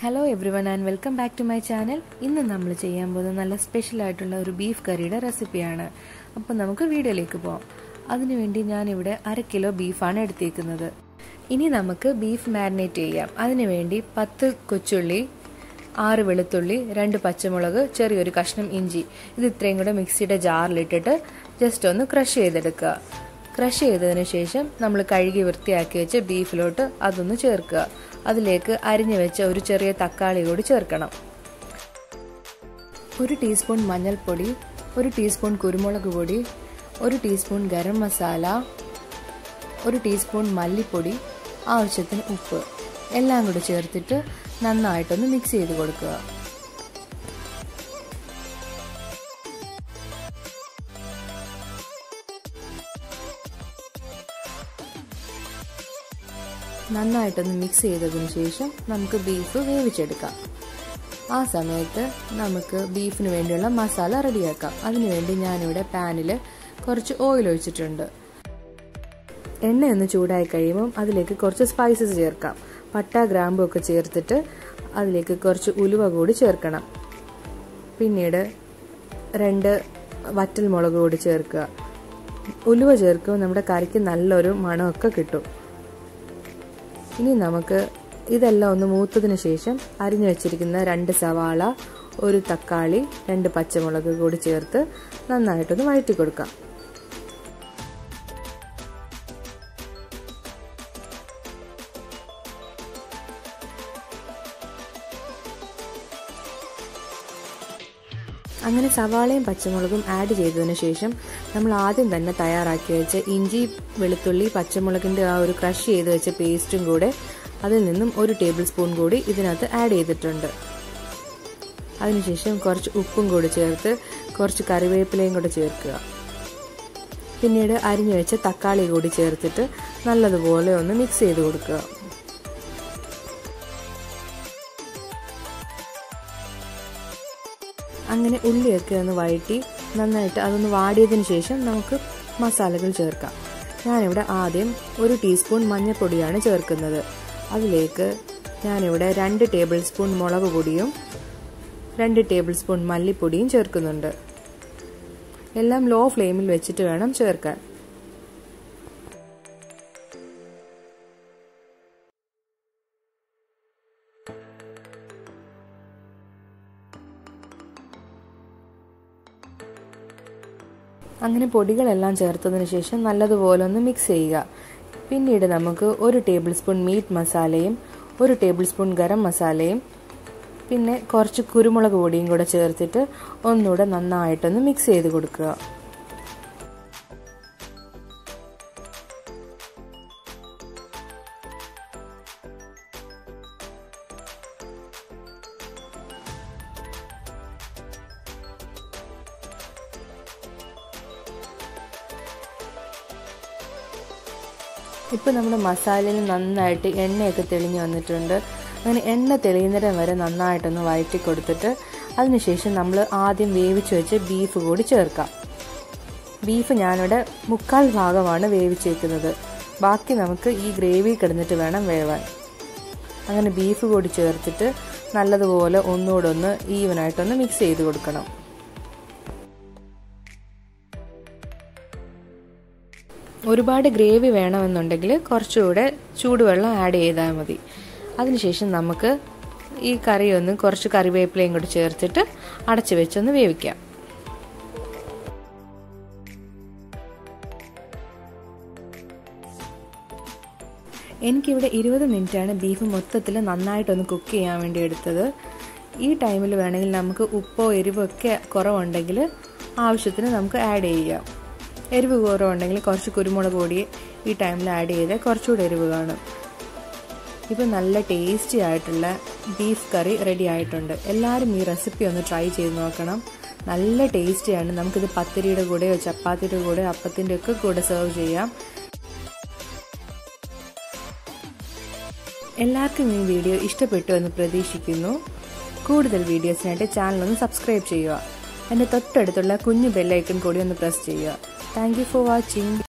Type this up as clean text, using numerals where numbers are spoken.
Hello everyone and welcome back to my channel. ഇന്ന് നമ്മൾ ചെയ്യാൻ പോകുന്ന നല്ല സ്പെഷ്യൽ ആയിട്ടുള്ള ഒരു ബീഫ് കറിയുടെ റെസിപ്പിയാണ്. അപ്പോൾ നമുക്ക് വീഡിയോയിലേക്ക് പോകാം. അതിനുവേണ്ടി ഞാൻ ഇവിടെ 1/2 കിലോ ബീഫാണ് എടുത്തിരിക്കുന്നത്. ഇനി നമുക്ക് ബീഫ് മാരിനേറ്റ് ചെയ്യാം. അതിനുവേണ്ടി 10 കൊച്ചുള്ളി, 6 വെളുത്തുള്ളി, 2 പച്ചമുളക്, ചെറിയൊരു കഷ്ണം ഇഞ്ചി ഇത് ഇത്രയും കൂടെ മിക്സിയുടെ ജാറിലിട്ടിട്ട് ജസ്റ്റ് ഒന്ന് ക്രഷ് ചെയ്തെടുക്കുക. ക്രഷ് ചെയ്തതിനു ശേഷം നമ്മൾ കഴുകി വൃത്തിയാക്കി വെച്ച ബീഫിലോട്ട് അതൊന്ന് ചേർക്കുക. അതിലേക്ക് അരിഞ്ഞു വെച്ച ഒരു ചെറിയ തക്കാളി കൂടി ചേർക്കണം. 1 ടീസ്പൂൺ മഞ്ഞൾപ്പൊടി, 1 ടീസ്പൂൺ കുരുമുളക് പൊടി, 1 ടീസ്പൂൺ ഗരം മസാല, 1 ടീസ്പൂൺ മല്ലിപ്പൊടി, ആവശ്യത്തിന് ഉപ്പ് എല്ലാം കൂടി ചേർത്തിട്ട് നന്നായിട്ടൊന്ന് മിക്സ് ചെയ്ത് കൊടുക്കുക. നന്നായിട്ടൊന്ന് മിക്സ് ചെയ്തതിനു ശേഷം നമുക്ക് ബീഫ് വേവിച്ചെടുക്കാം. ആ സമയത്ത് നമുക്ക് ബീഫിന് വേണ്ടിയുള്ള മസാല റെഡിയാക്കാം. അതിനുവേണ്ടി ഞാനിവിടെ പാനിൽ കുറച്ച് ഓയിൽ ഒഴിച്ചിട്ടുണ്ട്. എണ്ണയൊന്ന് ചൂടായി കഴിയുമ്പം അതിലേക്ക് കുറച്ച് സ്പൈസസ് ചേർക്കാം. പട്ട, ഗ്രാമ്പു ഒക്കെ ചേർത്തിട്ട് അതിലേക്ക് കുറച്ച് ഉലുവ കൂടി ചേർക്കണം. പിന്നീട് 2 വറ്റൽ മുളക് കൂടി ചേർക്കുക. ഉലുവ ചേർക്കുമ്പോൾ നമ്മുടെ കറിക്ക് നല്ലൊരു മണമൊക്കെ കിട്ടും. ഇനി നമുക്ക് ഇതെല്ലാം ഒന്ന് മൂത്തതിന് ശേഷം അരിഞ്ഞു വെച്ചിരിക്കുന്ന 2 സവാള, 1 തക്കാളി, 2 പച്ചമുളക് കൂടി ചേർത്ത് നന്നായിട്ടൊന്ന് വഴറ്റി കൊടുക്കാം. അങ്ങനെ സവാളയും പച്ചമുളകും ആഡ് ചെയ്തതിനു ശേഷം നമ്മൾ ആദ്യം തന്നെ തയ്യാറാക്കി വെച്ച ഇഞ്ചി, വെളുത്തുള്ളി, പച്ചമുളകിൻ്റെ ആ ഒരു ക്രഷ് ചെയ്ത് വെച്ച പേസ്റ്റും കൂടെ അതിൽ നിന്നും 1 ടേബിൾ സ്പൂൺ കൂടി ഇതിനകത്ത് ആഡ് ചെയ്തിട്ടുണ്ട്. അതിനുശേഷം കുറച്ച് ഉപ്പും കൂടി ചേർത്ത് കുറച്ച് കറിവേപ്പിലയും കൂടി ചേർക്കുക. പിന്നീട് അരിഞ്ഞു വെച്ച തക്കാളി കൂടി ചേർത്തിട്ട് നല്ലതുപോലെ ഒന്ന് മിക്സ് ചെയ്ത് കൊടുക്കുക. അങ്ങനെ ഉള്ളിയൊക്കെ ഒന്ന് വഴറ്റി നന്നായിട്ട് അതൊന്ന് വാടിയതിന് ശേഷം നമുക്ക് മസാലകൾ ചേർക്കാം. ഞാനിവിടെ ആദ്യം 1 ടീസ്പൂൺ മഞ്ഞൾപ്പൊടിയാണ് ചേർക്കുന്നത്. അതിലേക്ക് ഞാനിവിടെ 2 ടേബിൾ സ്പൂൺ മുളക് പൊടിയും 2 ടേബിൾ സ്പൂൺ മല്ലിപ്പൊടിയും ചേർക്കുന്നുണ്ട്. എല്ലാം ലോ ഫ്ലെയിമിൽ വെച്ചിട്ട് വേണം ചേർക്കാൻ. അങ്ങനെ പൊടികളെല്ലാം ചേർത്തതിന് ശേഷം നല്ലതുപോലെ ഒന്ന് മിക്സ് ചെയ്യുക. പിന്നീട് നമുക്ക് 1 ടേബിൾ സ്പൂൺ മീറ്റ് മസാലയും 1 ടേബിൾ സ്പൂൺ ഗരം മസാലയും പിന്നെ കുറച്ച് കുരുമുളക് പൊടിയും കൂടെ ചേർത്തിട്ട് ഒന്നുകൂടെ നന്നായിട്ടൊന്ന് മിക്സ് ചെയ്ത് കൊടുക്കുക. ഇപ്പോൾ നമ്മുടെ മസാലയിൽ നന്നായിട്ട് എണ്ണയൊക്കെ തെളിഞ്ഞ് വന്നിട്ടുണ്ട്. അങ്ങനെ എണ്ണ തെളിയുന്നിടം വരെ നന്നായിട്ടൊന്ന് വഴറ്റി കൊടുത്തിട്ട് അതിനുശേഷം നമ്മൾ ആദ്യം വേവിച്ച് വെച്ച് ബീഫ് കൂടി ചേർക്കാം. ബീഫ് ഞാനിവിടെ 3/4 ഭാഗമാണ് വേവിച്ചേക്കുന്നത്. ബാക്കി നമുക്ക് ഈ ഗ്രേവി കിടന്നിട്ട് വേണം വേവാൻ. അങ്ങനെ ബീഫ് കൂടി ചേർത്തിട്ട് നല്ലതുപോലെ ഒന്നുകൂടെ ഒന്ന് ഈവനായിട്ടൊന്ന് മിക്സ് ചെയ്ത് കൊടുക്കണം. ഒരുപാട് ഗ്രേവി വേണമെന്നുണ്ടെങ്കിൽ കുറച്ചുകൂടെ ചൂടുവെള്ളം ആഡ് ചെയ്താൽ മതി. അതിനുശേഷം നമുക്ക് ഈ കറി ഒന്ന് കുറച്ച് കറിവേപ്പിലയും കൂടി ചേർത്തിട്ട് അടച്ചു വെച്ചൊന്ന് വേവിക്കാം. എനിക്കിവിടെ 20 മിനിറ്റാണ് ബീഫ് മൊത്തത്തിൽ നന്നായിട്ടൊന്ന് കുക്ക് ചെയ്യാൻ വേണ്ടി എടുത്തത്. ഈ ടൈമിൽ വേണമെങ്കിൽ നമുക്ക് ഉപ്പോ എരിവോ ഒക്കെ കുറവുണ്ടെങ്കിൽ ആവശ്യത്തിന് നമുക്ക് ആഡ് ചെയ്യാം. എരിവ് കുറവുണ്ടെങ്കിൽ കുറച്ച് കുരുമുളക് പൊടി ഈ ടൈമിൽ ആഡ് ചെയ്താൽ കുറച്ചുകൂടി എരിവ് കാണും. ഇപ്പോൾ നല്ല ടേസ്റ്റി ആയിട്ടുള്ള ബീഫ് കറി റെഡി ആയിട്ടുണ്ട്. എല്ലാവരും ഈ റെസിപ്പി ഒന്ന് ട്രൈ ചെയ്ത് നോക്കണം. നല്ല ടേസ്റ്റിയാണ്. നമുക്കിത് പത്തിരിയുടെ കൂടെയോ ചപ്പാത്തിയുടെ കൂടെയോ അപ്പത്തിൻ്റെ ഒക്കെ കൂടെ സെർവ് ചെയ്യാം. എല്ലാവർക്കും ഈ വീഡിയോ ഇഷ്ടപ്പെട്ടു എന്ന് പ്രതീക്ഷിക്കുന്നു. കൂടുതൽ വീഡിയോസിനായിട്ട് ചാനൽ ഒന്ന് സബ്സ്ക്രൈബ് ചെയ്യുക. എൻ്റെ തൊട്ടടുത്തുള്ള കുഞ്ഞു ബെല്ലൈക്കൺ കൂടി ഒന്ന് പ്രസ് ചെയ്യുക. Thank you for watching.